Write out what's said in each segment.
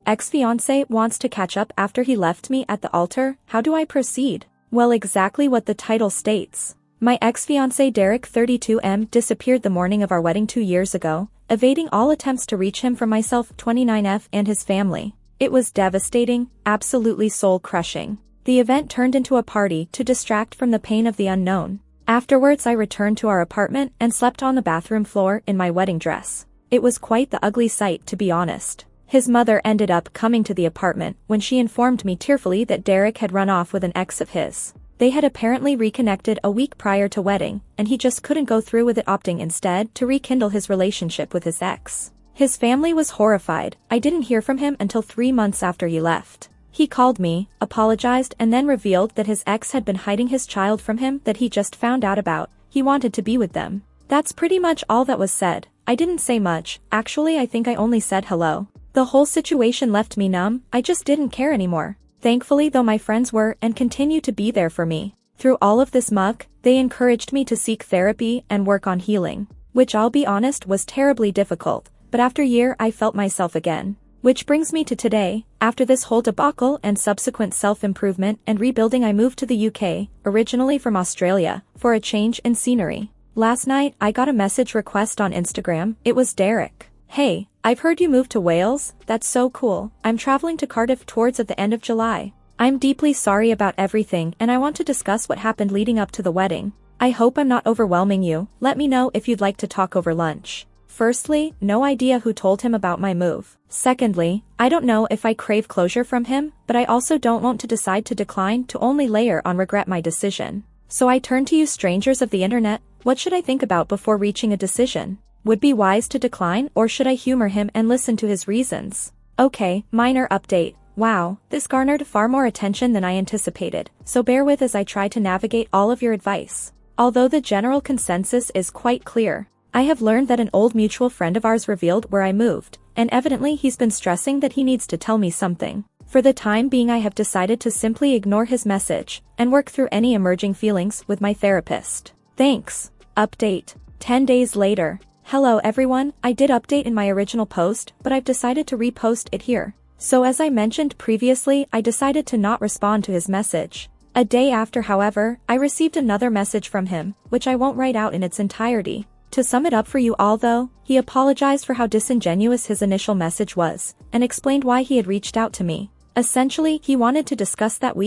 Ex-fiancée wants to catch up after he left me at the altar. How do I proceed? Well, exactly what the title states. My ex-fiancé Derek 32M disappeared the morning of our wedding 2 years ago, evading all attempts to reach him from myself 29F and his family. It was devastating, absolutely soul-crushing. The event turned into a party to distract from the pain of the unknown. Afterwards I returned to our apartment and slept on the bathroom floor in my wedding dress. It was quite the ugly sight, to be honest. His mother ended up coming to the apartment when she informed me tearfully that Derek had run off with an ex of his. They had apparently reconnected a week prior to wedding, and he just couldn't go through with it, opting instead to rekindle his relationship with his ex. His family was horrified. I didn't hear from him until 3 months after he left. He called me, apologized, and then revealed that his ex had been hiding his child from him that he just found out about. He wanted to be with them. That's pretty much all that was said. I didn't say much. Actually, I think I only said hello. The whole situation left me numb. I just didn't care anymore. Thankfully, though, my friends were and continue to be there for me. Through all of this muck, they encouraged me to seek therapy and work on healing, which I'll be honest was terribly difficult, but after a year I felt myself again. Which brings me to today. After this whole debacle and subsequent self-improvement and rebuilding, I moved to the UK, originally from Australia, for a change in scenery. Last night, I got a message request on Instagram. It was Derek. Hey, I've heard you moved to Wales. That's so cool. I'm traveling to Cardiff towards at the end of July. I'm deeply sorry about everything and I want to discuss what happened leading up to the wedding. I hope I'm not overwhelming you. Let me know if you'd like to talk over lunch. Firstly, no idea who told him about my move. Secondly, I don't know if I crave closure from him, but I also don't want to decide to decline to only later on regret my decision. So I turn to you, strangers of the internet. What should I think about before reaching a decision? Would be wise to decline, or should I humor him and listen to his reasons? Okay, minor update. Wow, this garnered far more attention than I anticipated, so bear with as I try to navigate all of your advice. Although the general consensus is quite clear, I have learned that an old mutual friend of ours revealed where I moved, and evidently he's been stressing that he needs to tell me something. For the time being, I have decided to simply ignore his message and work through any emerging feelings with my therapist. Thanks. Update. 10 days later. Hello everyone, I did update in my original post, but I've decided to repost it here. So as I mentioned previously, I decided to not respond to his message. A day after, however, I received another message from him, which I won't write out in its entirety. To sum it up for you all though, he apologized for how disingenuous his initial message was, and explained why he had reached out to me. Essentially, he wanted to discuss that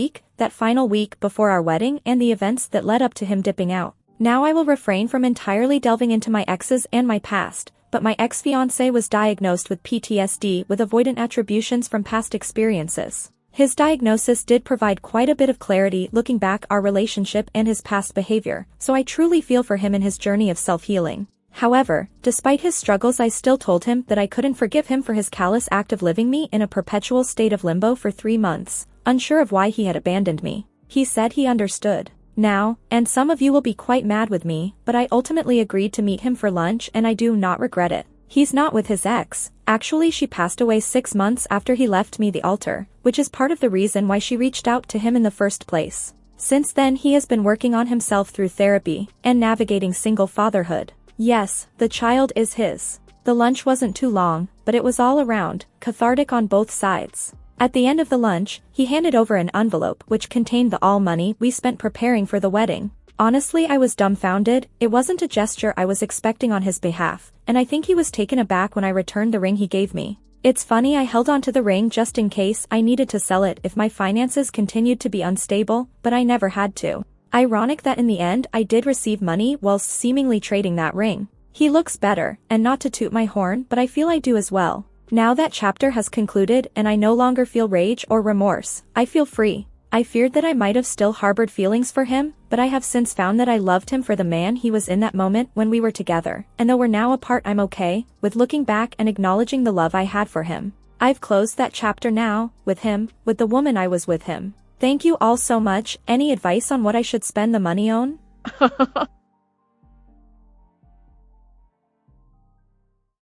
final week before our wedding and the events that led up to him dipping out. Now I will refrain from entirely delving into my exes and my past, but my ex-fiancé was diagnosed with PTSD with avoidant attributions from past experiences. His diagnosis did provide quite a bit of clarity looking back our relationship and his past behavior, so I truly feel for him in his journey of self-healing. However, despite his struggles, I still told him that I couldn't forgive him for his callous act of leaving me in a perpetual state of limbo for 3 months, unsure of why he had abandoned me. He said he understood. Now, and some of you will be quite mad with me, but I ultimately agreed to meet him for lunch and I do not regret it. He's not with his ex. Actually, she passed away 6 months after he left me the altar, which is part of the reason why she reached out to him in the first place. Since then, he has been working on himself through therapy and navigating single fatherhood. Yes, the child is his. The lunch wasn't too long, but it was all around cathartic on both sides. At the end of the lunch, he handed over an envelope which contained the all money we spent preparing for the wedding. Honestly, I was dumbfounded. It wasn't a gesture I was expecting on his behalf, and I think he was taken aback when I returned the ring he gave me. It's funny, I held onto the ring just in case I needed to sell it if my finances continued to be unstable, but I never had to. Ironic that in the end I did receive money whilst seemingly trading that ring. He looks better, and not to toot my horn, but I feel I do as well. Now that chapter has concluded and I no longer feel rage or remorse, I feel free. I feared that I might have still harbored feelings for him, but I have since found that I loved him for the man he was in that moment when we were together, and though we're now apart, I'm okay with looking back and acknowledging the love I had for him. I've closed that chapter now, with him, with the woman I was with him. Thank you all so much. Any advice on what I should spend the money on?